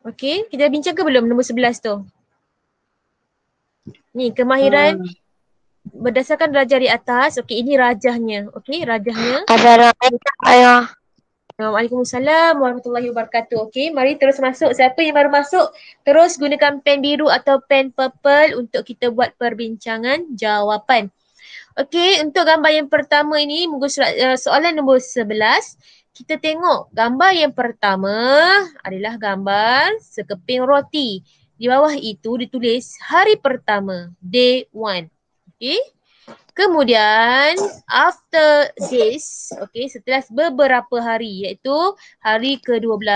Okey, kita dah bincang ke belum nombor 11 tu? Ni kemahiran berdasarkan rajah di atas. Okey, ini rajahnya. Okey, rajahnya. Assalamualaikum ayah. Waalaikumsalam warahmatullahi wabarakatuh. Okey, mari terus masuk. Siapa yang baru masuk, terus gunakan pen biru atau pen purple untuk kita buat perbincangan jawapan. Okey, untuk gambar yang pertama ini, muka surat soalan nombor 11. Kita tengok gambar yang pertama adalah gambar sekeping roti. Di bawah itu ditulis hari pertama, day 1. Okey. Kemudian after this, okay, setelah beberapa hari iaitu hari ke-12,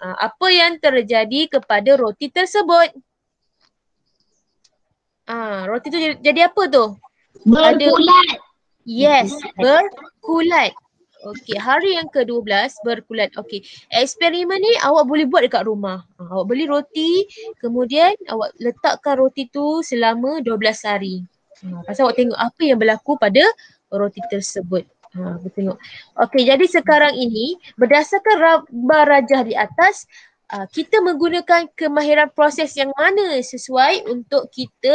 apa yang terjadi kepada roti tersebut? Roti tu jadi apa tu? Berkulat. Yes, berkulat. Okey, hari yang ke-12 berkulat. Okey, eksperimen ni awak boleh buat dekat rumah. Awak beli roti, kemudian awak letakkan roti tu selama 12 hari. Pasal awak tengok apa yang berlaku pada roti tersebut. Kita tengok. Okey, jadi sekarang ini berdasarkan rajah di atas, kita menggunakan kemahiran proses yang mana sesuai untuk kita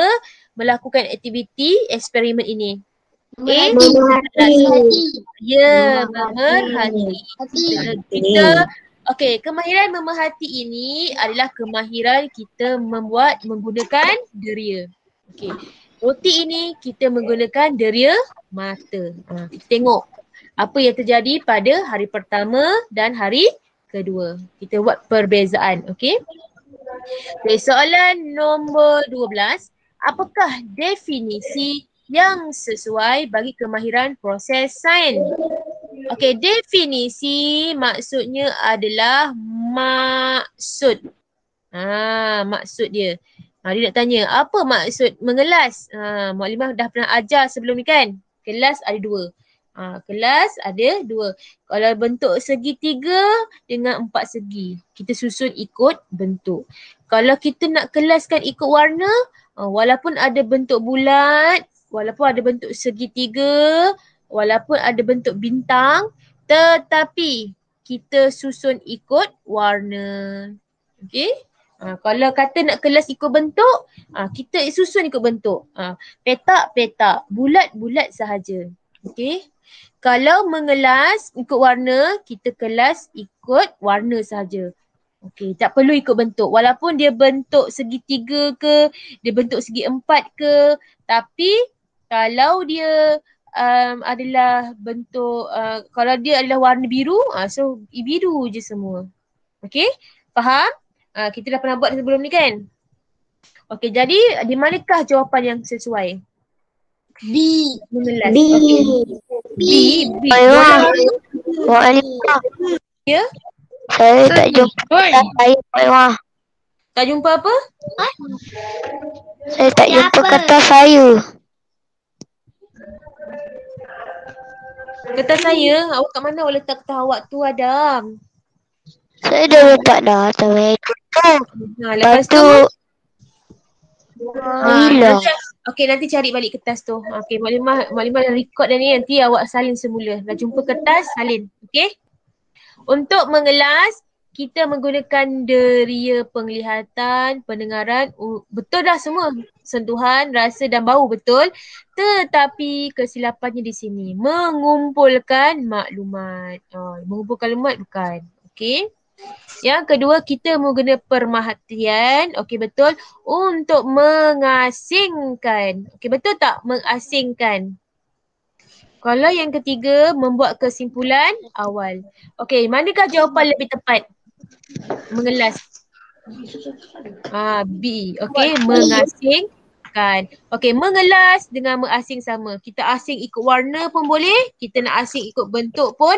melakukan aktiviti eksperimen ini. Memerhati. Ya, memerhati. Okey, kemahiran memerhati ini adalah kemahiran kita menggunakan deria. Okey. Roti ini kita menggunakan deria mata. Kita tengok apa yang terjadi pada hari pertama dan hari kedua. Kita buat perbezaan, okey. Okay, soalan nombor 12. Apakah definisi yang sesuai bagi kemahiran proses sains? Okey, definisi maksudnya adalah maksud. Maksud dia. Dia nak tanya, apa maksud mengelas? Muklimah dah pernah ajar sebelum ni kan? Kelas ada 2. Kelas ada 2. Kalau bentuk segitiga dengan 4 segi, kita susun ikut bentuk. Kalau kita nak kelaskan ikut warna, walaupun ada bentuk bulat, walaupun ada bentuk segitiga, walaupun ada bentuk bintang, tetapi kita susun ikut warna. Okey? Kalau kata nak kelas ikut bentuk, kita susun ikut bentuk. Petak-petak, bulat-bulat sahaja. Okey? Kalau mengelas ikut warna, kita kelas ikut warna sahaja. Okey, tak perlu ikut bentuk. Walaupun dia bentuk segitiga ke, dia bentuk segi 4 ke, tapi kalau dia adalah bentuk, kalau dia adalah warna biru, so biru je semua. Okey, faham? Kita dah pernah buat sebelum ni kan? Okey, jadi di manakah jawapan yang sesuai? B. Mengelas. B. Okay. B. Waalaikumsalam. Ya? Saya tak jumpa kata saya, Pak. Tak jumpa apa? Saya tak jumpa kata saya. Kertas saya, awak kat mana awak letak kertas awak tu, Adam? Saya dah letak dah atas meja tu. Lepas tu? Hilang. Okey, nanti cari balik kertas tu. Okey, Maklimah dah record dah ni, nanti awak salin semula. Dah jumpa kertas, salin. Okey? Untuk mengelas, kita menggunakan deria penglihatan, pendengaran, betul dah semua. Sentuhan, rasa dan bau betul. Tetapi kesilapannya di sini, mengumpulkan maklumat. Mengumpulkan maklumat bukan. Okey. Yang kedua, kita menggunakan perhatian. Okey, betul. Untuk mengasingkan. Okey, betul tak? Mengasingkan. Kalau yang ketiga, membuat kesimpulan awal. Okey, manakah jawapan lebih tepat? Mengelas. B. Okey, mengasingkan. Okey, mengelas dengan mengasing sama. Kita asing ikut warna pun boleh. Kita nak asing ikut bentuk pun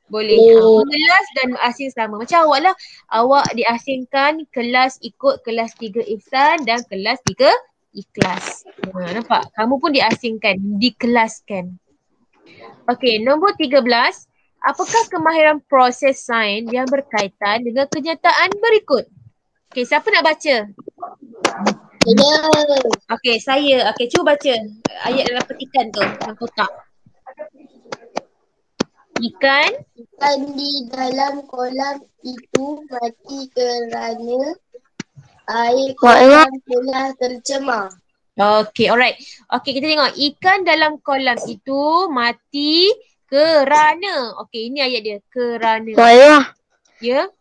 boleh. Mengelas dan asing sama. Macam awak lah. Awak diasingkan kelas ikut kelas 3 Ihsan dan kelas 3 Ikhlas. Nampak? Kamu pun diasingkan, dikelaskan. Okey, nombor 13. Apakah kemahiran proses sains yang berkaitan dengan kenyataan berikut? Okey, siapa nak baca? Saya. Okey, saya. Okey, cuba baca ayat dalam petikan tu, dalam kotak. Ikan di dalam kolam itu mati kerana air kolam telah tercemar. Okay, alright. Okay, kita tengok. Ikan dalam kolam itu mati kerana. Okay, ini ayat dia. Kerana. Wah, Ya?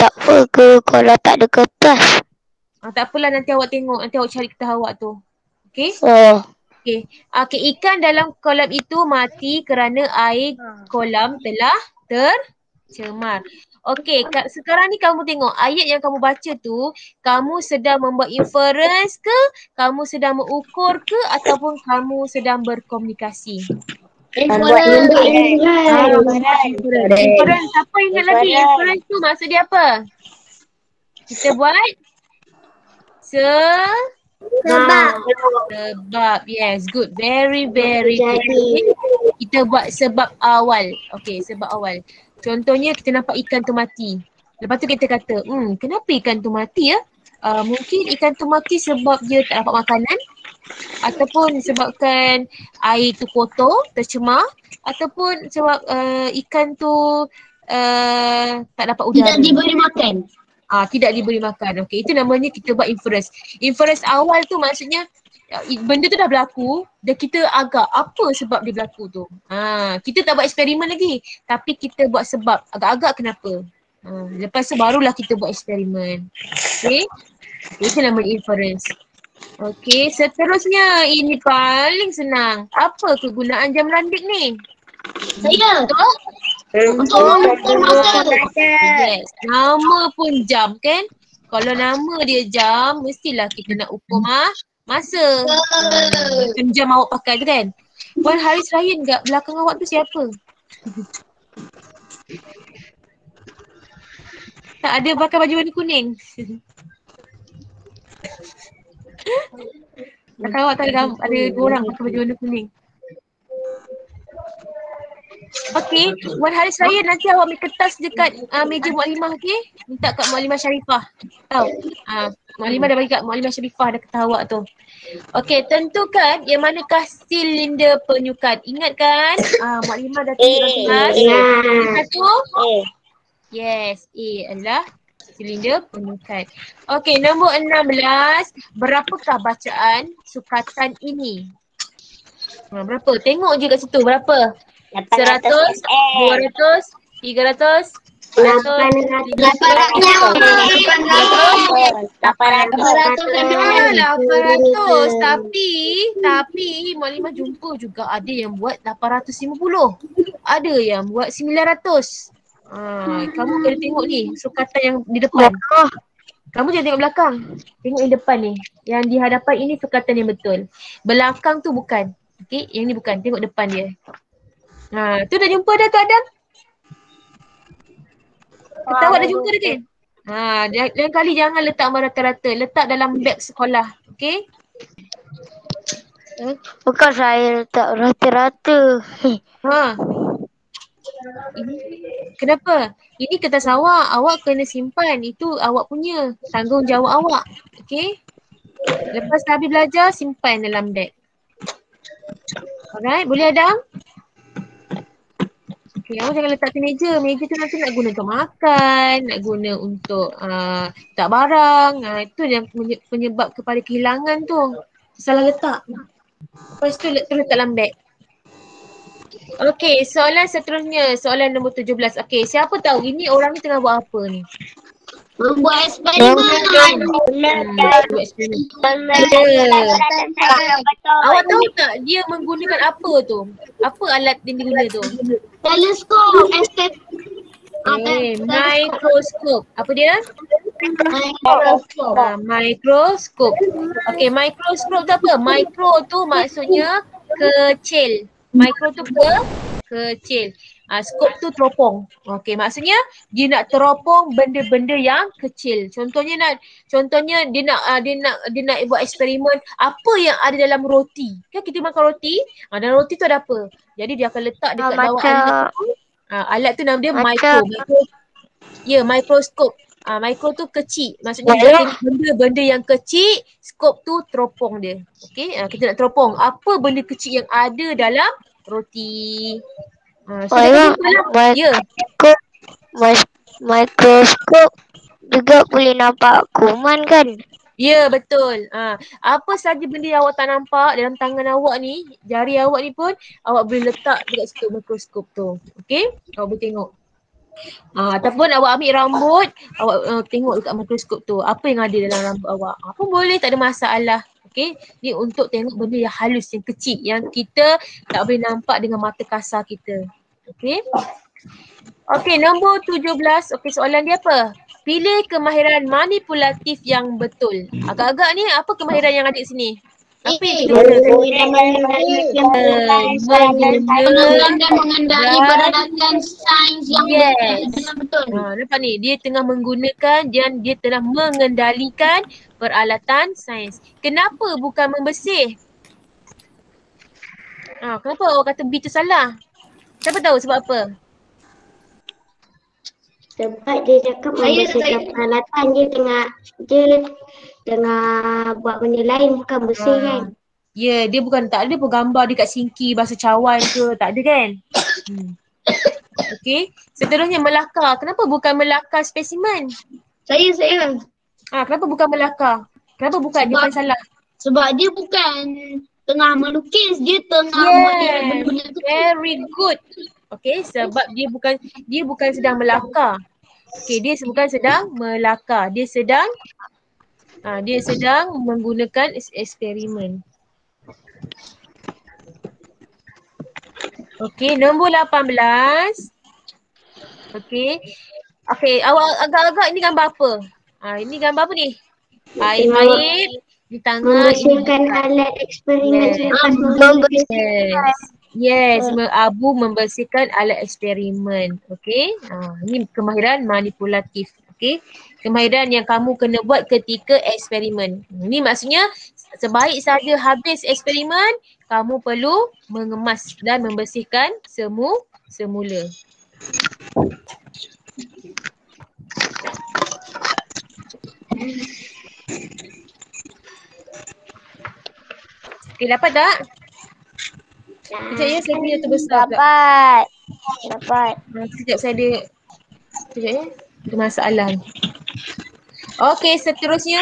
tak apa ke kalau tak ada kertas? Tak apalah, nanti awak tengok. Nanti awak cari kertas awak tu. Okay? Oh, Okay. Okay, ikan dalam kolam itu mati kerana air kolam telah tercemar. Okay, sekarang ni kamu tengok ayat yang kamu baca tu, kamu sedang membuat inference ke, kamu sedang mengukur ke, ataupun kamu sedang berkomunikasi? Inference. Apa ingat lagi? Inference tu maksud dia apa? Kita buat sebab. Yes, good. Very, very good. Okay. Kita buat sebab awal. Okay, sebab awal. Contohnya kita nampak ikan tu mati. Lepas tu kita kata, kenapa ikan tu mati ya? Mungkin ikan tu mati sebab dia tak dapat makanan, ataupun sebabkan air tu kotor, tercemar, ataupun sebab ikan tu tak dapat udara. Tidak diberi makan. Tidak diberi makan. Okey, itu namanya kita buat inference. Inference awal tu maksudnya benda tu dah berlaku dan kita agak apa sebab dia berlaku tu. Kita tak buat eksperimen lagi, tapi kita buat sebab. Agak-agak kenapa. Lepas tu barulah kita buat eksperimen. Okey. Itu namanya inference. Okey, seterusnya ini paling senang. Apa kegunaan jam randik ni? Saya. Untuk mengukur masa. Yes. Nama pun jam kan? Kalau nama dia jam, mestilah kita nak ukur masa. Macam jam awak pakai tu kan? Puan Haris Ryan kat belakang awak tu siapa? Tak ada pakai baju warna kuning. Belakang awak tu ada dua orang pakai baju warna kuning. Okey, Wan Haris Raya, nanti awak ambil kertas dekat meja Mualimah, okey? Minta kat Mualimah Syarifah. Tahu? Mualimah dah bagi kat Mualimah Syarifah dah kertas awak tu. Okey, tentukan yang manakah silinder penyukat. Ingat kan? Mualimah dah tunjuk dalam kelas. Satu? Yes, A adalah silinder penyukat. Okey, nombor 16. Berapakah bacaan sukatan ini? Berapa? Tengok je kat situ. Berapa? 100, 200, 300, 400, 800. Tapi Mualimah jumpa juga ada yang buat 850. Ada yang buat 900. Kamu kena tengok ni sukatan yang di depan. Kamu jangan tengok belakang. Tengok yang depan ni. Yang di hadapan ini sukatan yang betul. Belakang tu bukan. Okey, yang ni bukan. Tengok depan dia. Tu dah jumpa dah tu Adam? Kata awak dah jumpa dah kan? Lain kali jangan letak merata-rata. Letak dalam beg sekolah. Okay? bukan saya letak rata-rata. Kenapa? Ini kertas awak. Awak kena simpan. Itu awak punya. Tanggungjawab awak. Okay? Lepas habis belajar, simpan dalam beg. Alright, boleh Adam? Okay, awak jangan letak di meja. Meja tu nanti nak guna untuk makan, nak guna untuk letak barang. Itu yang penyebab kepada kehilangan tu. Salah letak. Lepas tu letak dalam beg. Okay, soalan seterusnya. Soalan nombor 17. Okay, siapa tahu ini orang ni tengah buat apa ni? Membuat eksperimen. Buat eksperimen. Awak tahu tak dia menggunakan apa tu? Apa alat yang diguna tu? Teleskop. Mikroskop. Apa dia? Mikroskop. Okay, mikroskop tu apa? Mikro tu maksudnya kecil. Mikro tu kecil. Skop tu teropong. Okay, maksudnya dia nak teropong benda-benda yang kecil. Contohnya dia nak buat eksperimen apa yang ada dalam roti. Kan kita makan roti, dalam roti tu ada apa? Jadi dia akan letak dekat bawah alat tu. Alat tu nama dia mikroskop. Mikro tu kecil. Maksudnya dia tengok benda-benda yang kecil, skop tu teropong dia. Okay, kita nak teropong apa benda kecil yang ada dalam roti. So Oh, jangan ya. lupa lah. Ya. Mikroskop juga boleh nampak kuman kan? Ya, betul. Apa saja benda yang awak tak nampak dalam tangan awak ni, jari awak ni pun awak boleh letak dekat situ mikroskop tu. Okey? Awak boleh tengok. Ataupun awak ambil rambut, awak tengok dekat mikroskop tu. Apa yang ada dalam rambut awak. Apa boleh, tak ada masalah. Okey? Ni untuk tengok benda yang halus, yang kecil. Yang kita tak boleh nampak dengan mata kasar kita. Okey? Okey, nombor 17. Okey, soalan dia apa? Pilih kemahiran manipulatif yang betul. Agak-agak ni apa kemahiran yang ada di sini? Apa yang kita Pengenalan dan mengendali peradaban sains yang betul. Nampak ni, dia tengah menggunakan dan dia telah mengendalikan peralatan sains. Kenapa bukan membersih? Kenapa awak kata B tu salah? Siapa tahu sebab apa? Sebab dia cakap membersihkan peralatan, dia tengah buat benda lain, bukan bersih kan? Ya, dia bukan, tak ada pun gambar dia kat sinki bahasa cawan ke, tak ada kan? Okey, seterusnya melakar. Kenapa bukan melakar spesimen? Saya. Kenapa bukan melakar? Kenapa bukan? Dia paling salah. Sebab dia bukan tengah melukis, dia tengah model benda-benda tu. Very good. Okey, sebab dia bukan sedang melakar. Okey, dia bukan sedang melakar. Dia sedang menggunakan eksperimen. Okey, nombor 18. Okey, awak agak-agak ini gambar apa? Ini gambar apa ni? Air di tangan. Membersihkan alat eksperimen selepas membersihkan. Yes, Abu membersihkan alat eksperimen. Okey. Ini kemahiran manipulatif. Okey. Kemahiran yang kamu kena buat ketika eksperimen. Ini maksudnya sebaik saja habis eksperimen, kamu perlu mengemas dan membersihkan semula. Okey, dapat tak? Sekejap ya, saya punya terbesar pula. Dapat. Sekejap sekejap ya. Ada masalah. Okey, seterusnya.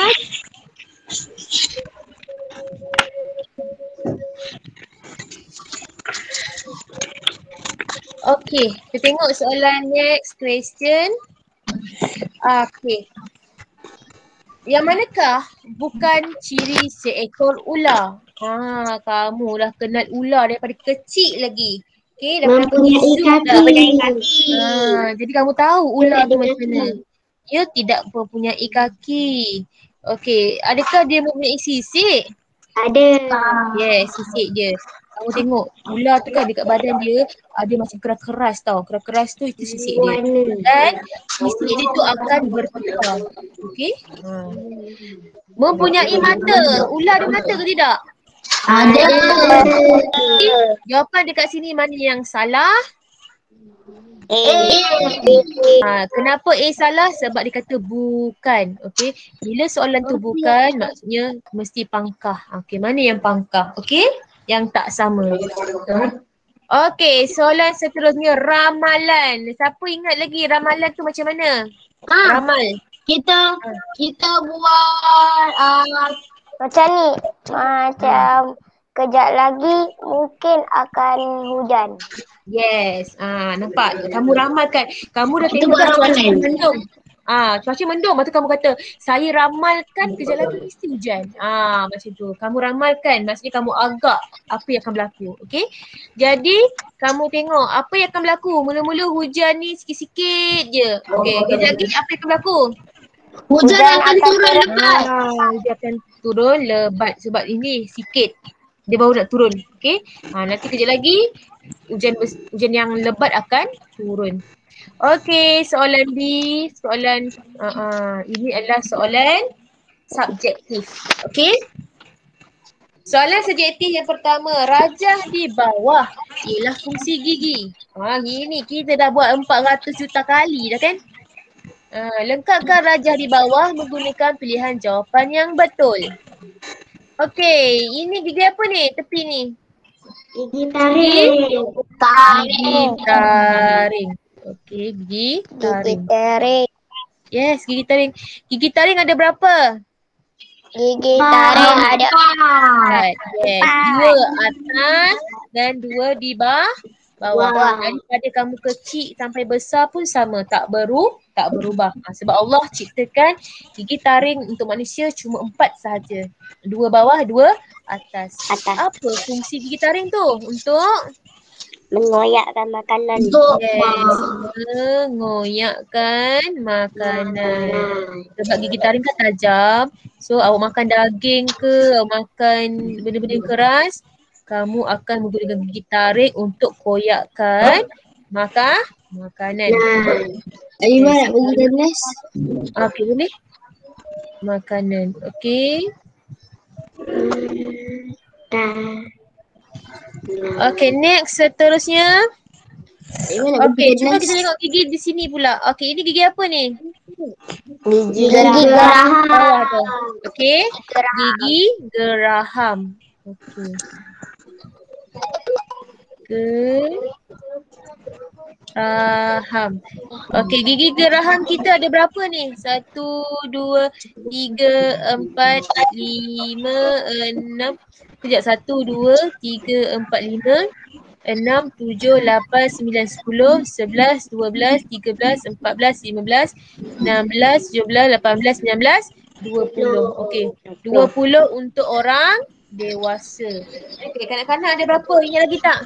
Okey, kita tengok soalan next question. Okey. Yang manakah bukan ciri seekor ular? Kamu dah kenal ular daripada kecil lagi. Okey, dah Mempunyai kaki. Jadi kamu tahu ular tu macam mana. Dia tidak mempunyai kaki. Okey, adakah dia mempunyai sisik? Ada. Yes, sisik dia. Kamu tengok ular tu kan dekat badan dia ada macam keras-keras tau. Keras-keras tu itu sisik dia. Dan sisik dia tu akan berputar. Okey? Mempunyai mata. Ular ada mata ke tidak? Ada. Jawapan dekat sini mana yang salah? Kenapa A salah? Sebab dia kata bukan. Okey. Bila soalan tu bukan, maksudnya mesti pangkah. Okey, mana yang pangkah? Okey? Yang tak sama. Okey, soalan seterusnya ramalan. Siapa ingat lagi ramalan tu macam mana? Ramal. Kita buat Macam ni. Macam kejap lagi mungkin akan hujan. Yes. Nampak? Kamu ramalkan. Kamu dah Kita tengok buat dah cuaca ramalan. mendung. Cuaca mendung. Lepas tu kamu kata, saya ramalkan kejap lagi mesti hujan. Macam tu. Kamu ramalkan. Maksudnya kamu agak apa yang akan berlaku. Okay. Jadi, kamu tengok apa yang akan berlaku. Mula-mula hujan ni sikit-sikit je. Okay. Kejap lagi apa yang akan berlaku? hujan akan turun lebat. Dia akan turun lebat sebab ini sikit. Dia baru nak turun. Okay. Nanti kejap lagi hujan yang lebat akan turun. Okey, soalan B, soalan ini adalah soalan subjektif. Okey? Soalan subjektif yang pertama, rajah di bawah ialah fungsi gigi. Gini kita dah buat 400 juta kali dah kan? Lengkapkan rajah di bawah menggunakan pilihan jawapan yang betul. Okey, ini gigi apa ni? Tepi ni. Gigi taring. Gigi taring. Okey, gigi taring. taring. Yes, gigi taring. Gigi taring ada berapa? Gigi taring ada Empat. Yes, dua atas dan dua di bawah. Bawah. Daripada kamu kecil sampai besar pun sama, tak berubah. Sebab Allah ciptakan gigi taring untuk manusia cuma 4 sahaja. 2 bawah, 2 atas. Apa fungsi gigi taring tu? Untuk mengoyakkan makanan. mengoyakkan makanan. Sebab gigi taring kan tajam. So awak makan daging ke, awak makan benda-benda yang keras, kamu akan menggunakan gigi taring untuk koyakkan makanan. Aima nak pergi tenis? Okey, boleh. Makanan. Okey. Okey, next seterusnya. Okey, cuba kita tengok gigi di sini pula. Okey, ini gigi apa ni? Gigi geraham. Bawah tu. Okey, gigi geraham. Okey. Geraham. Okey, gigi geraham kita ada berapa ni? 1, 2, 3, 4, 5, 6. Sekejap. 1, 2, 3, 4, 5, 6, 7, 8, 9, 10, 11, 12, 13, 14, 15, 16, 17, 18, 19, 20. Okey, 20 untuk orang dewasa. Okey, kanak-kanak ada berapa? Ingat lagi tak?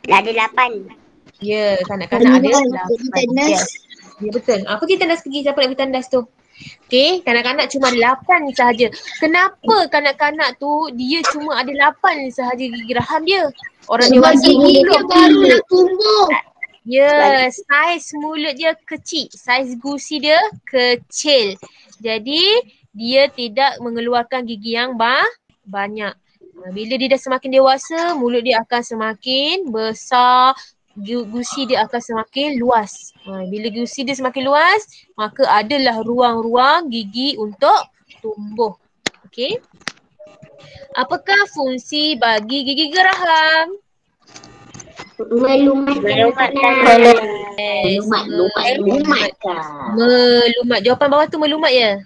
ada 8. Ya, kanak-kanak ada 8. Yes. Ya, betul. Apa kita tandas pergi? Siapa nak pergi tandas tu? Okey, kanak-kanak cuma ada 8 sahaja. Kenapa kanak-kanak tu dia cuma ada 8 sahaja gigi geraham dia? Orang dewasa Gigi dia baru nak tumbuh. ya, saiz mulut dia kecil. Saiz gusi dia kecil. Jadi, dia tidak mengeluarkan gigi yang banyak. Bila dia dah semakin dewasa, mulut dia akan semakin besar, gusi dia akan semakin luas. Bila gusi dia semakin luas, maka adalah ruang-ruang gigi untuk tumbuh. Okey. Apakah fungsi bagi gigi geraham? Melumatkan. Yes, Melumatkan. melumat. Jawapan bawah tu melumat ya?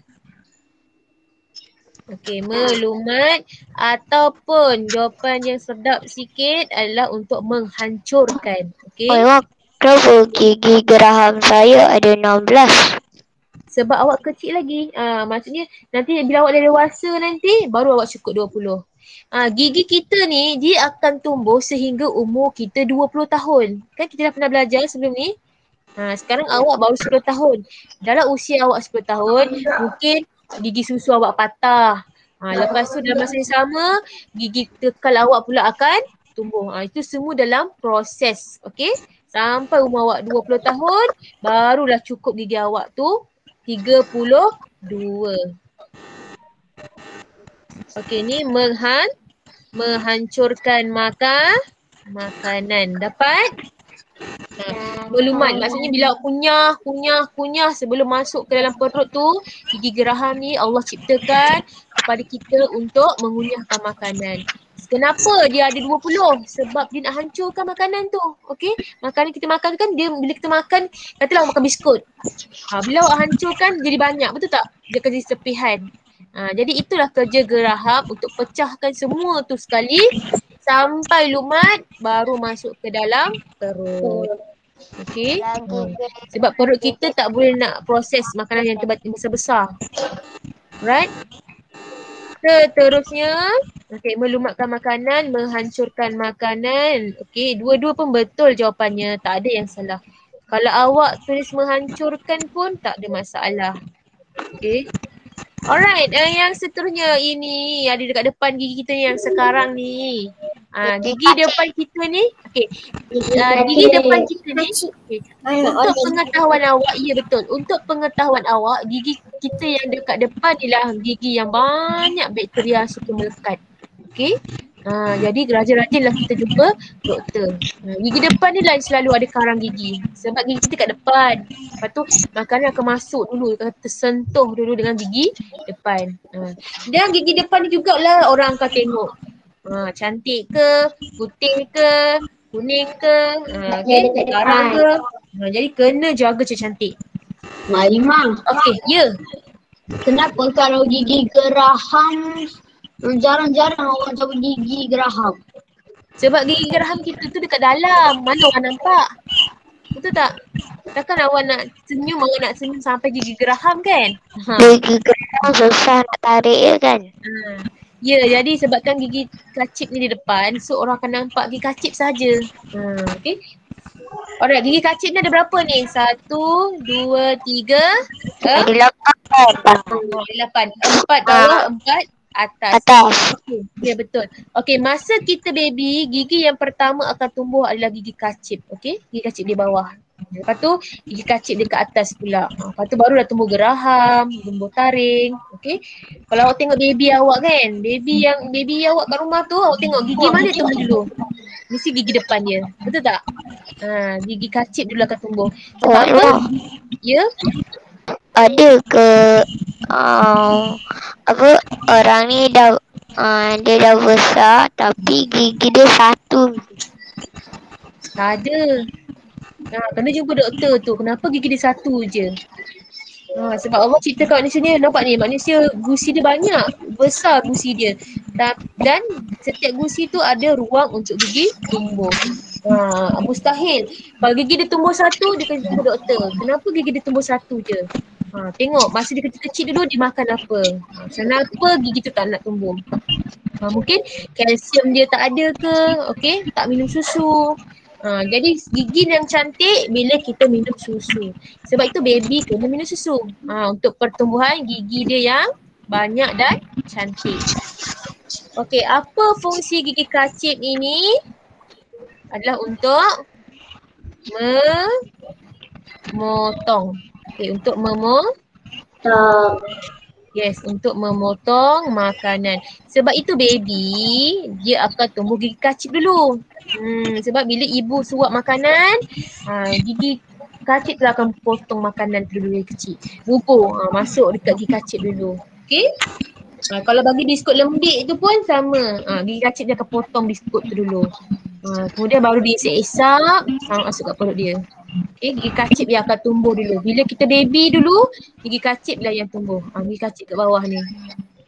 Okey, melumat ataupun jawapan yang sedap sikit adalah untuk menghancurkan. Okey. Kenapa gigi geraham saya ada 16? Sebab awak kecil lagi. Maksudnya nanti bila awak dah dewasa nanti baru awak cukup 20. Gigi kita ni dia akan tumbuh sehingga umur kita 20 tahun. Kan kita dah pernah belajar sebelum ni? Sekarang awak baru 10 tahun. Dalam usia awak 10 tahun, mungkin gigi susu awak patah. Lepas tu dalam masa yang sama, gigi tekal awak pula akan tumbuh. Itu semua dalam proses. Okey? Sampai umur awak 20 tahun, barulah cukup gigi awak tu 32. Okey, ni menghancurkan makanan. Dapat? Melumat. Maksudnya bila kunyah sebelum masuk ke dalam perut tu, gigi geraham ni Allah ciptakan kepada kita untuk mengunyahkan makanan. Kenapa dia ada 20? Sebab dia nak hancurkan makanan tu. Okey? Makanan kita makan kan, dia bila kita makan, katalah makan biskut. Bila awak hancurkan jadi banyak, betul tak? Dia akan jadi sepihan. Jadi itulah kerja geraham untuk pecahkan semua tu sekali sampai lumat baru masuk ke dalam perut. Okey. Sebab perut kita tak boleh nak proses makanan yang besar-besar. Right? Seterusnya, okey, melumatkan makanan, menghancurkan makanan. Okey, dua-dua pun betul jawapannya. Tak ada yang salah. Kalau awak tulis menghancurkan pun tak ada masalah. Okey. Alright, yang seterusnya ini ada dekat depan gigi kita yang sekarang ni. Gigi depan kita ni, okey. Gigi depan kita ni, okay. Untuk pengetahuan awak, ya betul. Untuk pengetahuan awak, gigi kita yang dekat depan ialah gigi yang banyak bakteria suka melekat. Okey. Jadi rajin-rajinlah kita jumpa doktor. Gigi depan ni lah selalu ada karang gigi. Sebab gigi kita kat depan. Lepas tu makanan akan masuk dulu, tersentuh dulu dengan gigi depan. Dan gigi depan ni jugalah orang akan tengok. Cantik ke, putih ke, kuning ke, okay, garang ke. Jadi kena jaga cantik. Marimah, Okay, ya. kenapa kalau gigi geraham jarang-jarang orang cabut gigi geraham? Sebab gigi geraham kita tu dekat dalam. Mana orang nampak? Betul tak? Takkan awak nak senyum sampai gigi geraham kan? Gigi geraham susah nak tarik ya kan? Ya, jadi sebabkan gigi kacip ni di depan, so orang akan nampak gigi kacip saja. Okay. Alright, gigi kacip ni ada berapa ni? 1, 2, 3, Ada 8. 8. 4 bawah, 4 atas. Atas. Okay. Ya, betul. Okay, masa kita baby, gigi yang pertama akan tumbuh adalah gigi kacip. Okay, gigi kacip di bawah. Lepas tu gigi kacip dekat atas pula. Lepas tu baru dah tumbuh geraham, tumbuh taring. Okay. Kalau awak tengok baby awak kan, baby awak kat rumah tu, awak tengok gigi mana tumbuh dulu? Mesti gigi depan dia. Betul tak? Gigi kacip dulu akan tumbuh. Sebab apa? Ya? Ada ke apa orang ni dah dia dah besar tapi gigi dia satu. Tak ada. Kena jumpa doktor tu. Kenapa gigi dia satu je? Sebab Allah cerita kat manusia ni, nampak ni, manusia gusi dia banyak. Besar gusi dia. Dan setiap gusi tu ada ruang untuk gigi tumbuh. Mustahil. Kalau gigi dia tumbuh satu, dia kena jumpa doktor. Kenapa gigi dia tumbuh satu je? Tengok masa dia kecil-kecil dulu dia makan apa. Kenapa gigi tu tak nak tumbuh? Mungkin kalsium dia tak ada ke, okay, tak minum susu. Jadi gigi yang cantik bila kita minum susu. Sebab itu baby kena minum susu. Untuk pertumbuhan gigi dia yang banyak dan cantik. Okey, apa fungsi gigi kacip ini? Adalah untuk memotong. Okey, untuk untuk memotong makanan. Sebab itu baby, dia akan tumbuh gigi kacip dulu. Sebab bila ibu suap makanan, gigi kacip tu akan potong makanan tu dulu kecil. Bubur, masuk dekat gigi kacip dulu. Okey? Kalau bagi biskut lembik tu pun sama. Gigi kacip dia akan potong biskut tu dulu. Kemudian baru diisap-isap, masuk kat perut dia. Okay, gigi kacip yang akan tumbuh dulu. Bila kita baby dulu, gigi kacip lah yang tumbuh. Gigi kacip kat bawah ni.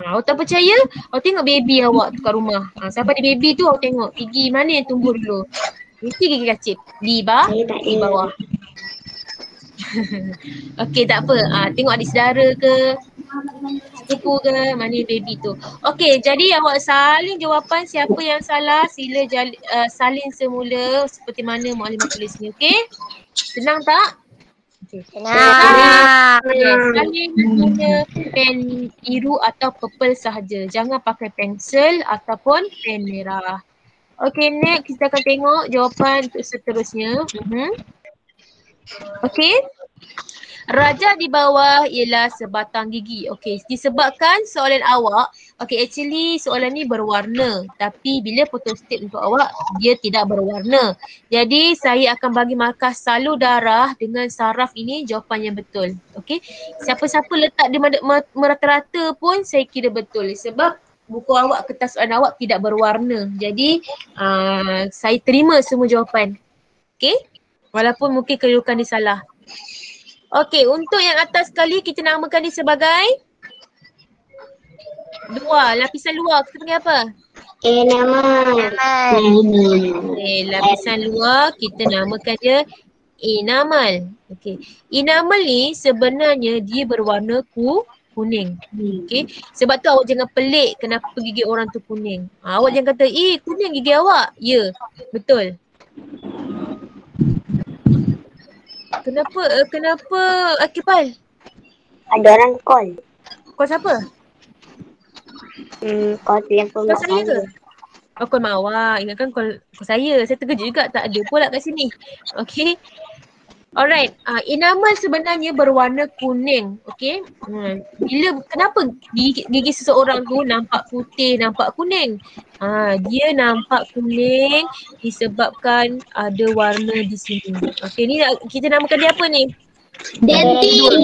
Awak tak percaya, awak tengok baby awak tu kat rumah. Sampai dia baby tu awak tengok gigi mana yang tumbuh dulu. Mesti gigi kacip. Di bawah. Okey, tak apa. Tengok adik saudara ke, sepupu ke, mana baby tu. Okey, jadi awak salin jawapan siapa yang salah. Sila salin semula seperti mana Muallimah tulis ni. Okey? Senang tak? Okay. Senang. Salin guna pen biru atau purple sahaja. Jangan pakai pensel ataupun pen merah. Okey, next kita akan tengok jawapan untuk seterusnya. Okey. Raja di bawah ialah sebatang gigi. Okey, disebabkan soalan awak, actually soalan ni berwarna. Tapi bila photostat untuk awak, dia tidak berwarna. Jadi saya akan bagi markah salur darah dengan saraf ini jawapan yang betul. Okey, siapa-siapa letak dia merata-rata pun saya kira betul. Sebab buku awak, kertas soalan awak tidak berwarna. Jadi saya terima semua jawapan. Okey, walaupun mungkin kedudukan dia salah. Okey, untuk yang atas sekali kita namakan dia sebagai luar, lapisan luar. Kita panggil apa? Enamal. Okey, lapisan luar kita namakan dia enamal. Okey, enamal ni sebenarnya dia berwarna kuning. Okey, sebab tu awak jangan pelik kenapa gigi orang tu kuning. Awak jangan kata, kuning gigi awak. Ya, betul. Kenapa Akipal? Ada orang call. Kau siapa? Call tu yang Kau saya ke? Kau Mawar. Ingatkan call saya. Saya terkejut juga tak ada pula kat sini. Okay. Alright. Enamal sebenarnya berwarna kuning. Okay. Kenapa gigi seseorang tu nampak putih, nampak kuning? Dia nampak kuning disebabkan ada warna di sini. Okay, ni kita namakan dia apa ni? Dentin.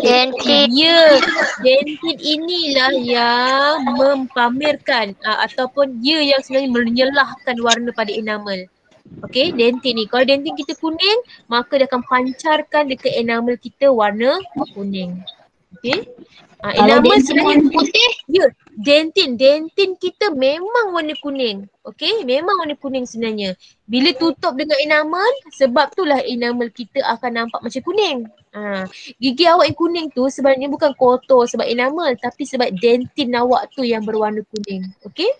Dentin. Ya, dentin inilah yang mempamerkan ataupun dia yang sebenarnya menyelahkan warna pada enamel. Okey, dentin ni. Kalau dentin kita kuning, maka dia akan pancarkan dekat enamel kita warna kuning. Okey. Kalau Enamel dentin warna putih, ya, dentin kita memang warna kuning. Okey, memang warna kuning sebenarnya. Bila tutup dengan enamel, sebab itulah enamel kita akan nampak macam kuning. Gigi awak yang kuning tu sebenarnya bukan kotor sebab enamel, tapi sebab dentin awak tu yang berwarna kuning. Okey?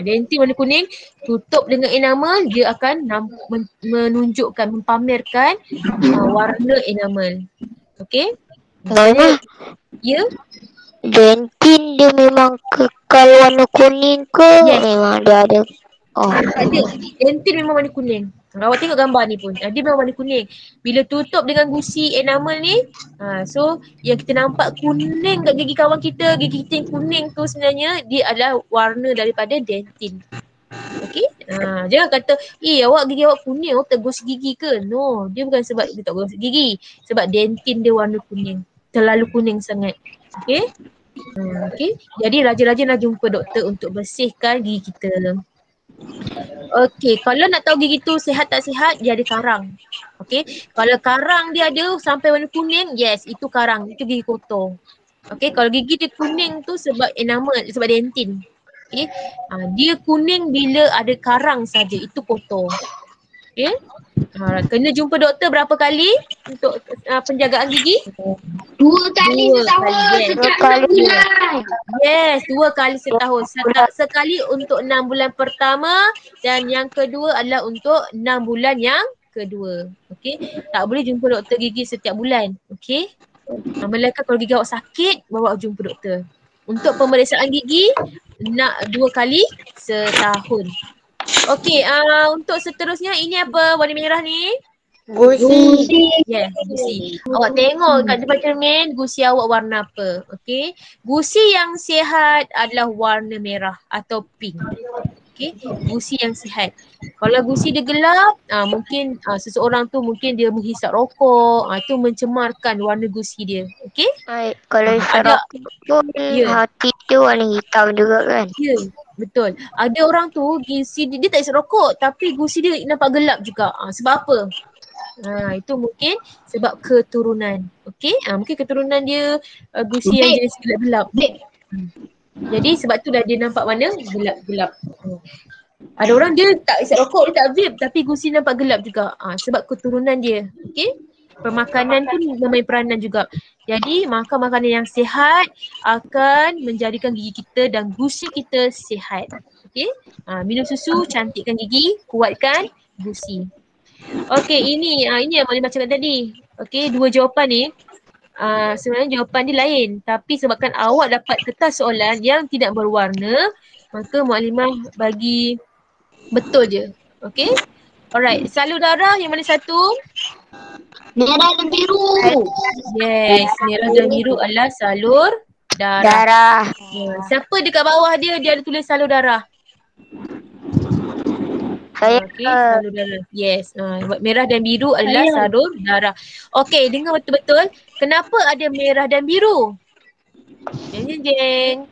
Dentin warna kuning tutup dengan enamel, dia akan menunjukkan, mempamerkan warna enamel. Okey? Mana? Ya? Dentin dia memang kekal warna kuning ke? Yes. Memang dia ada. Oh. Tak ada. Dentin memang warna kuning. Awak tengok gambar ni pun. Dia memang warna kuning. Bila tutup dengan gusi enamel ni, so yang kita nampak kuning kat gigi kawan kita, gigi kita yang kuning tu sebenarnya dia adalah warna daripada dentin. Okey? Jangan kata, awak gigi awak kuning, awak tak gosok gigi ke? No, dia bukan sebab dia tak gosok gigi. Sebab dentin dia warna kuning. Terlalu kuning sangat. Okey? Okey. Jadi rajin-rajin nak jumpa doktor untuk bersihkan gigi kita. Okey, kalau nak tahu gigi tu sihat tak sihat, dia ada karang. Okey, kalau karang dia ada sampai warna kuning, yes, itu karang, itu gigi kotor. Okey, kalau gigi dia kuning tu sebab enamel, sebab dentin. Okey, dia kuning bila ada karang saja, itu kotor. Okey, kena jumpa doktor berapa kali untuk penjagaan gigi? 2 kali setahun setiap 6 bulan. Yes, 2 kali setahun. Sekali untuk 6 bulan pertama dan yang kedua adalah untuk 6 bulan yang kedua. Okey, tak boleh jumpa doktor gigi setiap bulan. Okey, melainkan kalau gigi awak sakit, bawa jumpa doktor. Untuk pemeriksaan gigi, nak 2 kali setahun. Okey, untuk seterusnya ini apa warna merah ni? Gusi. Yes, gusi. Awak tengok kat depan cermin, gusi awak warna apa? Okey. Gusi yang sihat adalah warna merah atau pink. Okey. Gusi yang sihat. Kalau gusi dia gelap, mungkin seseorang tu mungkin dia menghisap rokok, itu mencemarkan warna gusi dia. Okey? Kalau ada pun hati tu warna hitam juga kan? Ya, betul. Ada orang tu gusi dia tak hisap rokok tapi gusi dia nampak gelap juga. Sebab apa? Itu mungkin sebab keturunan. Okey? Mungkin keturunan dia gusi yang jenis gelap-gelap. Jadi sebab tu dah dia nampak mana gelap-gelap. Ada orang dia tak isap rokok, dia tak vape tapi gusi nampak gelap juga. Sebab keturunan dia. Okey? Permakanan pun memain peranan juga. Jadi makan makanan yang sihat akan menjadikan gigi kita dan gusi kita sihat. Okey? Minum susu, cantikkan gigi, kuatkan gusi. Okey, ini yang Maklimah cakap tadi. Okey, 2 jawapan ni sebenarnya jawapan dia lain. Tapi sebabkan awak dapat kertas soalan yang tidak berwarna, maka Maklimah bagi betul je. Okey? Alright, salur darah yang mana satu? Merah dan biru. Yes, merah dan biru adalah salur darah. Siapa dekat bawah dia ada tulis salur darah? Okey, salur darah. Yes, merah dan biru adalah salur darah. Okey, dengar betul-betul. Kenapa ada merah dan biru? Jeng.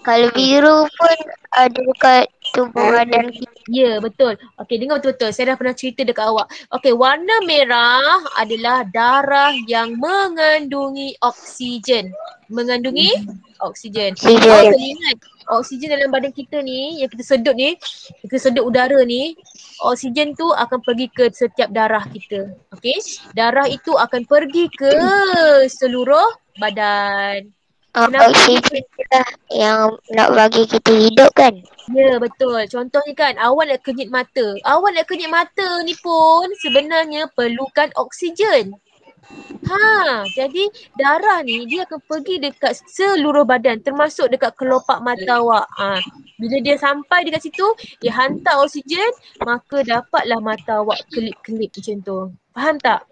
Kalau biru pun ada dekat tubuh badan kita. Ya, betul. Okey, dengar betul-betul. Saya dah pernah cerita dekat awak. Okey, warna merah adalah darah yang mengandungi oksigen. Mengandungi oksigen. Awak kena ingat, oksigen dalam badan kita ni, yang kita sedut ni, kita sedut udara ni, oksigen tu akan pergi ke setiap darah kita. Okey? Darah itu akan pergi ke seluruh badan. Oksigen lah yang nak bagi kita hidup kan? Ya, betul. Contohnya kan, awak nak kenyit mata. Awak nak kenyit mata ni pun sebenarnya perlukan oksigen. Jadi darah ni dia akan pergi dekat seluruh badan termasuk dekat kelopak mata awak. Bila dia sampai dekat situ, dia hantar oksigen, maka dapatlah mata awak kelip-kelip macam tu. Faham tak?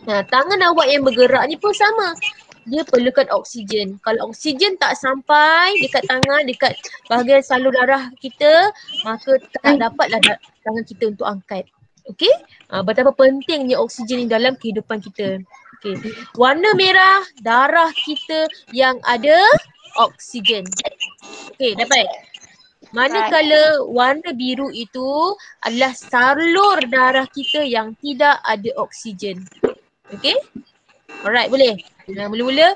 Tangan awak yang bergerak ni pun sama. Dia perlukan oksigen. Kalau oksigen tak sampai dekat tangan, dekat bahagian salur darah kita, maka tak dapatlah tangan kita untuk angkat. Okey? Betapa pentingnya oksigen dalam kehidupan kita. Okey. Warna merah darah kita yang ada oksigen. Okey, dapat? Manakala warna biru itu adalah salur darah kita yang tidak ada oksigen. Okey? Alright, boleh. Mula-mula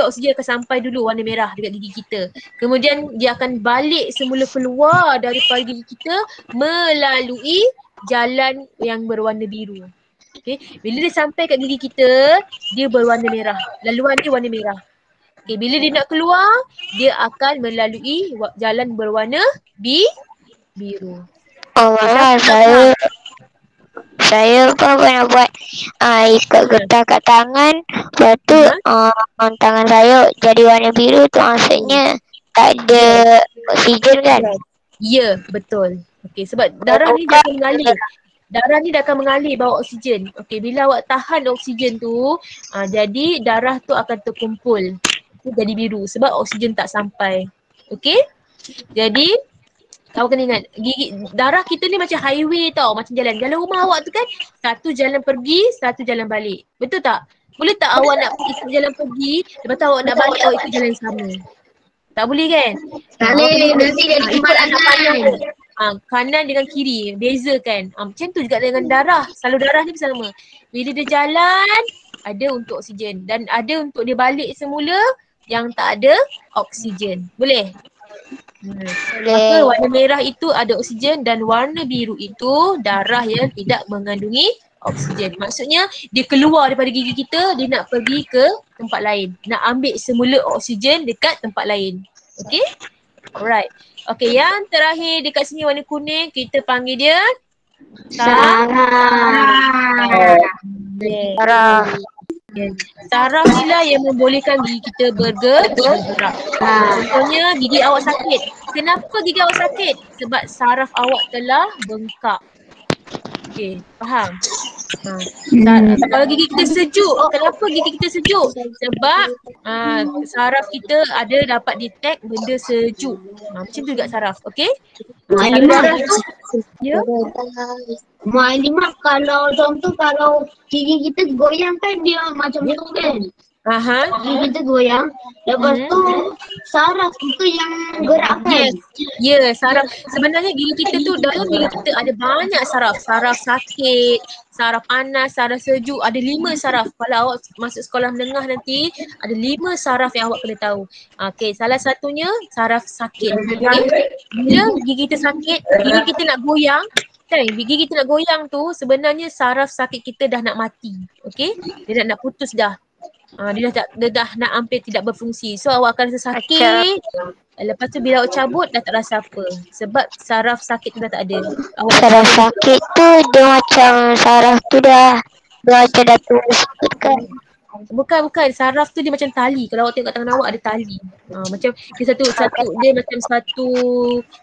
oksigen akan sampai dulu warna merah dekat gigi kita. Kemudian dia akan balik semula keluar daripada gigi kita melalui jalan yang berwarna biru. Okay. Bila dia sampai kat gigi kita, dia berwarna merah. Laluan dia warna merah. Okay. Bila dia nak keluar, dia akan melalui jalan berwarna biru. Oh, malah saya pun pernah buat ikat getah kat tangan. Lepas tu tangan saya jadi warna biru tu maksudnya tak ada oksigen kan? Ya, betul. Okey, sebab darah ni dia akan mengalir. Darah ni dia akan mengalir bawa oksigen. Okey, bila awak tahan oksigen tu, jadi darah tu akan terkumpul. Jadi biru sebab oksigen tak sampai. Okey? Jadi awak kena ingat, darah kita ni macam highway tau, macam jalan. Jalan rumah awak tu kan, satu jalan pergi, satu jalan balik. Betul tak? Boleh tak awak nak ikut jalan pergi, lepas tu awak nak balik, awak ikut jalan yang sama? Tak boleh kan? Boleh, nanti dia kemalaman. Kanan dengan kiri, beza kan? Macam tu juga dengan darah, salur darah ni sama. Bila dia jalan, ada untuk oksigen dan ada untuk dia balik semula yang tak ada oksigen. Boleh? Maka warna merah itu ada oksigen dan warna biru itu darah yang tidak mengandungi oksigen. Maksudnya dia keluar daripada gigi kita, dia nak pergi ke tempat lain. Nak ambil semula oksigen dekat tempat lain. Okay? Alright. Okay, yang terakhir dekat sini warna kuning, kita panggil dia saraf. Saraf inilah yang membolehkan gigi kita bergerak. Contohnya gigi awak sakit. Kenapa gigi awak sakit? Sebab saraf awak telah bengkak. Okey, faham? Kalau gigi kita sejuk, kenapa gigi kita sejuk? Sebab saraf kita ada dapat detect benda sejuk. Macam tu juga saraf, okey? Maklimah kalau contoh kalau gigi kita goyang kan dia macam tu kan. Gigi kita goyang. Lepas tu saraf itu yang gerakkan. Ya, saraf. Sebenarnya gigi kita tu, dalam gigi kita ada banyak saraf. Saraf sakit, saraf panas, saraf sejuk. Ada 5 saraf. Kalau awak masuk sekolah menengah nanti, ada 5 saraf yang awak kena tahu. Okey, salah satunya saraf sakit. Okay? Bila gigi kita sakit, gigi kita nak goyang, kan? Gigi kita nak goyang tu sebenarnya saraf sakit kita dah nak mati. Okey? Dia nak putus dah. Dia dah nak hampir tidak berfungsi. So awak akan rasa sakit. Lepas tu bila awak cabut dah tak rasa apa. Sebab saraf sakit tu dah tak ada. Saraf sakit tu dia macam saraf tu dah macam dah turun kan? Bukan. Saraf tu dia macam tali. Kalau awak tengok kat tangan awak ada tali. Macam dia satu dia macam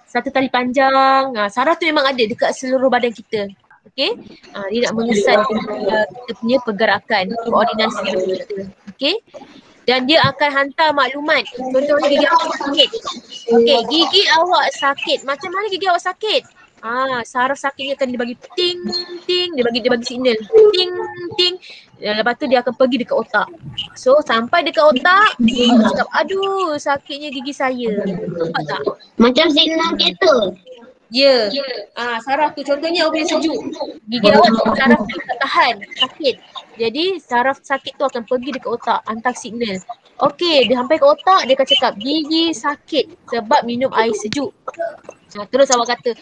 satu tali panjang. Saraf tu memang ada dekat seluruh badan kita. Okey? Dia nak mengesan kita punya pergerakan, koordinasi kita. Okey? Dan dia akan hantar maklumat. Contohnya gigi awak sakit. Okey, gigi awak sakit. Macam mana gigi awak sakit? Saraf sakitnya akan dibagi ting ting, dia bagi signal ting ting. Lepas tu dia akan pergi dekat otak. So sampai dekat otak, dia cakap, aduh sakitnya gigi saya. Nampak tak? Macam signal kereta. Ya. Saraf tu contohnya awak punya sejuk. Gigi awak saraf tak tahan, sakit. Jadi saraf sakit tu akan pergi dekat otak, hantar signal. Okey, dia sampai ke otak, dia akan cakap gigi sakit sebab minum air sejuk. Terus awak kata,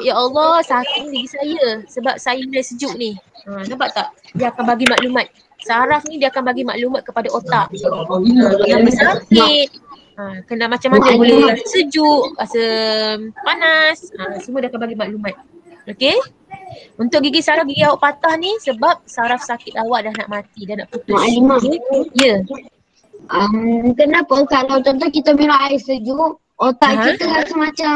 ya Allah sakit gigi saya sebab saya minum air sejuk ni. Nampak tak? Dia akan bagi maklumat. Saraf ni dia akan bagi maklumat kepada otak. Kenapa sakit? Kena macam mana boleh rasa sejuk, rasa panas, semua dia akan bagi maklumat. Okey? Untuk saraf gigi awak patah ni sebab saraf sakit awak dah nak mati, dah nak putus. Maklimah. Ya. Kenapa kalau contoh kita minum air sejuk, otak kita rasa macam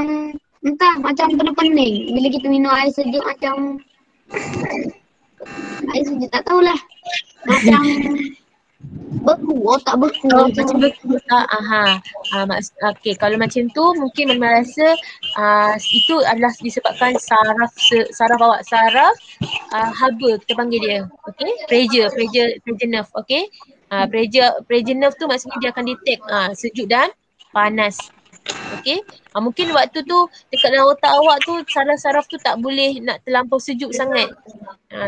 macam pening. Bila kita minum air sejuk macam air sejuk tak tahulah. Macam beku, otak beku. Macam beku tak? Okey, kalau macam tu mungkin memang rasa itu adalah disebabkan saraf haba kita panggil dia. Okey, pressure nerve. Okey. Pressure nerve tu maksudnya dia akan detect sejuk dan panas. Okey. Mungkin waktu tu dekat dalam otak awak tu saraf-saraf tu tak boleh nak terlampau sejuk sangat.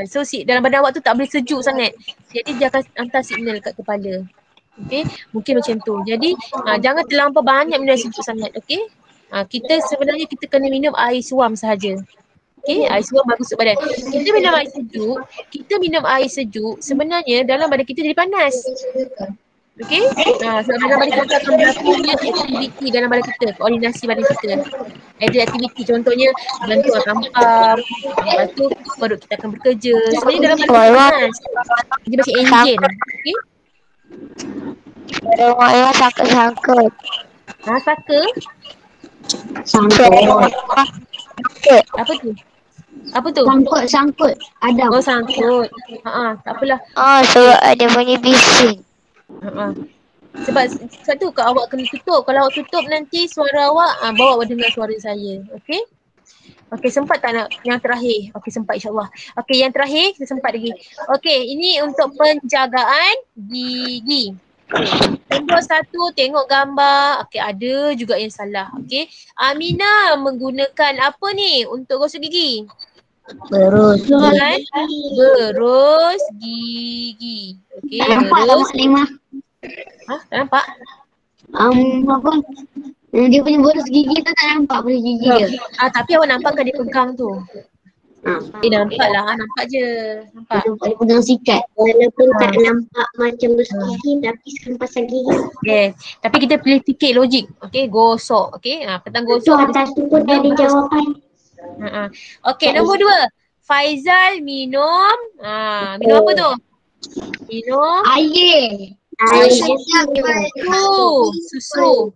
So dalam badan awak tu tak boleh sejuk sangat. Jadi dia akan hantar signal kat kepala. Okey, mungkin macam tu. Jadi jangan terlampau banyak minum sejuk sangat. Okey. Kita sebenarnya kita kena minum air suam sahaja. Okey, air suam bagus untuk badan. Kita minum air sejuk, sebenarnya dalam badan kita jadi panas. Okey? Sebab dalam badan kita akan berlaku aktiviti dalam badan kita, koordinasi badan kita. Ada aktiviti contohnya bantu tampar, lepas tu perut kita akan bekerja. Sebenarnya dalam badan kita panas. Dia macam enjin. Okey? Saya sakit-sakit. Saka? Apa tu? Sangkut. Ada. Oh, sangkut. Tak apalah. Sebab ada bunyi bising. Sebab tu kalau awak kena tutup. Kalau awak tutup nanti suara awak bawa dengar suara saya. Okey? Okey, sempat tak nak yang terakhir? Okey, sempat insyaAllah. Okey, yang terakhir kita sempat lagi. Okey, ini untuk penjagaan gigi. Nombor 1, tengok gambar. Okey, ada juga yang salah. Okey. Aminah menggunakan apa ni untuk gosok gigi? Berus gigi. Okey, berus. Tak nampak? Apa? Dia punya berus gigi tu tak nampak berus gigi dia. Tapi awak nampak kan dia pegang tu? Nampak lah, nampak je. Nampak. Dia pegang sikat. Walaupun tak nampak macam berus gigi tapi sekarang pasal gigi. Yes. Tapi kita pilih fikir logik. Okey, gosok. Okey, petang gosok. Tu atas tu pun ada jawapan. Okey, nombor 2. Faizal minum. Minum apa tu? Minum Air. Susu.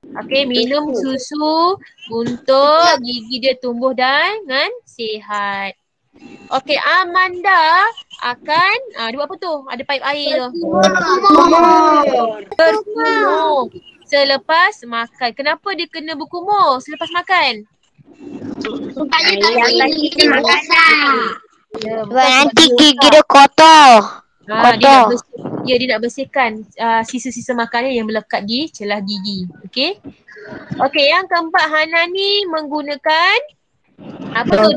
Okey, minum susu untuk gigi dia tumbuh dengan sihat. Okey, Amanda akan dia buat apa tu? Ada paip air tu. Berkumur selepas makan. Kenapa dia kena berkumur selepas makan? Supaya tak gigi masak. Sebab nanti gigi dia kotor. Dia nak bersihkan sisa-sisa makanan yang melekat di celah gigi. Okey. Okey, yang keempat, Hanani menggunakan apa tu?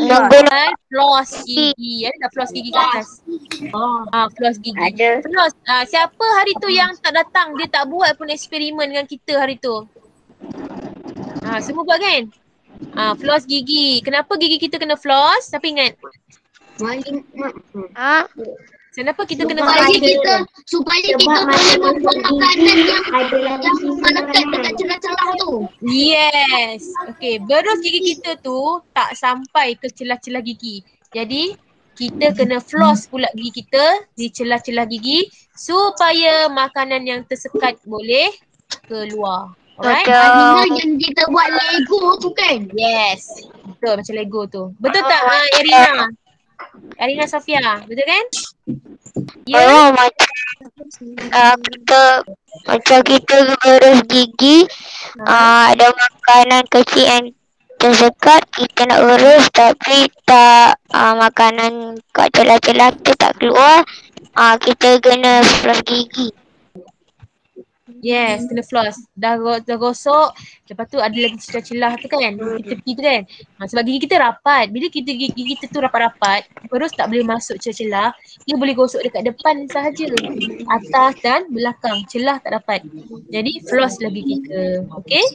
Menggunakan floss gigi. Ada tak floss gigi kat atas? Floss gigi. Ada. Floss. Siapa hari tu yang tak datang? Dia tak buat pun eksperimen dengan kita hari tu. Semua buat kan? Floss gigi. Kenapa gigi kita kena floss? Tapi ingat. Kenapa kita kena floss gigi? Supaya kita boleh membuang makanan yang melekat dekat celah-celah tu. Yes. Okey, berus gigi kita tu tak sampai ke celah-celah gigi. Jadi kita kena floss pula gigi kita di celah-celah gigi supaya makanan yang tersekat boleh keluar. Alright? Yang kita buat Lego tu kan? Yes. Betul, macam Lego tu. Betul tak Arina Safia? Betul kan? Ya. Macam kita berus gigi, ada makanan kecil yang tersekat, kita nak berus tapi tak makanan kat celah-celah tu tak keluar, kita kena floss gigi. Yes, kena floss. Dah gosok, lepas tu ada lagi celah-celah tu kan, tepi tu kan. Sebab gigi kita rapat. Bila gigi kita tu rapat-rapat, terus tak boleh masuk celah-celah, dia boleh gosok dekat depan sahaja. Atas dan belakang, celah tak dapat. Jadi floss lagi kita. Okey?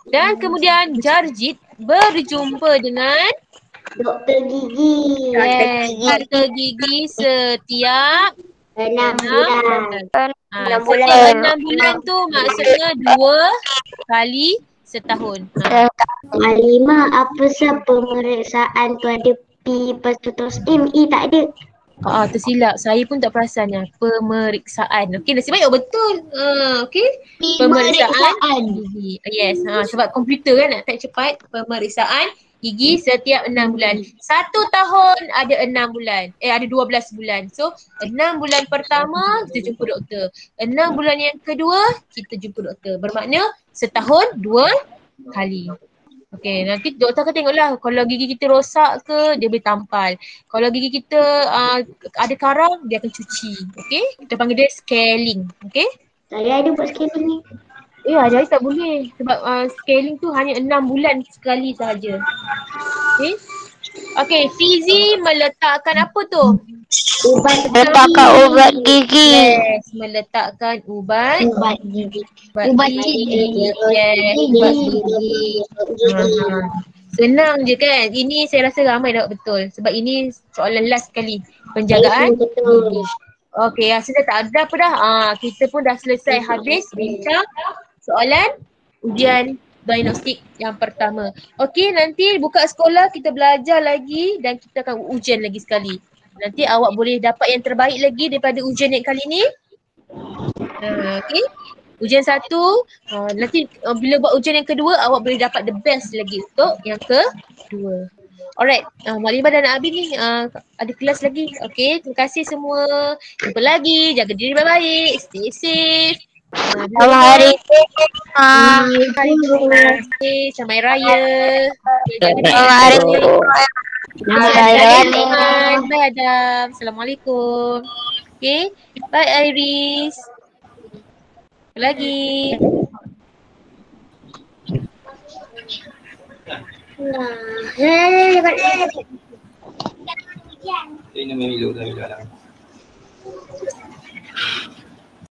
Dan kemudian Jarjit berjumpa dengan doktor gigi. Doktor gigi setiap 6 bulan. Setiap 6 bulan tu maksudnya 2 kali setahun. Alima, apa sebab pemeriksaan tu ada P lepas tu terus ME tak ada? Tersilap. Saya pun tak perasannya. Pemeriksaan. Okey, nasib baik betul. Okey. Pemeriksaan gigi. Yes. Sebab komputer kan nak type cepat. Pemeriksaan gigi setiap 6 bulan. 1 tahun ada 6 bulan. Ada 12 bulan. So 6 bulan pertama kita jumpa doktor. 6 bulan yang kedua kita jumpa doktor. Bermakna setahun 2 kali. Okey, nanti doktor akan tengoklah kalau gigi kita rosak ke dia boleh tampal. Kalau gigi kita ada karang dia akan cuci. Okey? Kita panggil dia scaling. Okey? Saya ada buat scaling ni. Jadi tak boleh sebab scaling tu hanya 6 bulan sekali sahaja. Okey? Okey, Fizi meletakkan apa tu? Meletakkan ubat gigi. Yes, meletakkan ubat gigi. Ubat gigi. Yes, ubat gigi. Senang je kan? Ini saya rasa ramai dapat betul sebab ini soalan last sekali. Penjagaan gigi. Okey, sudah tak ada apa dah. Kita pun dah selesai habis bincang soalan ujian diagnostik yang pertama. Okey, nanti buka sekolah kita belajar lagi dan kita akan ujian lagi sekali. Nanti awak boleh dapat yang terbaik lagi daripada ujian yang kali ni. Okey. Ujian 1, nanti bila buat ujian yang kedua awak boleh dapat the best lagi untuk yang kedua. Alright, Mak Limah dan Abi ni ada kelas lagi. Okey, terima kasih semua. Jumpa lagi, jaga diri baik-baik, stay safe. Selamat hari Selamat Raya. Selamat hari Bye Adam. Assalamualaikum. Okay. Bye Iris. Lagi. Lepas Ini memilih dah.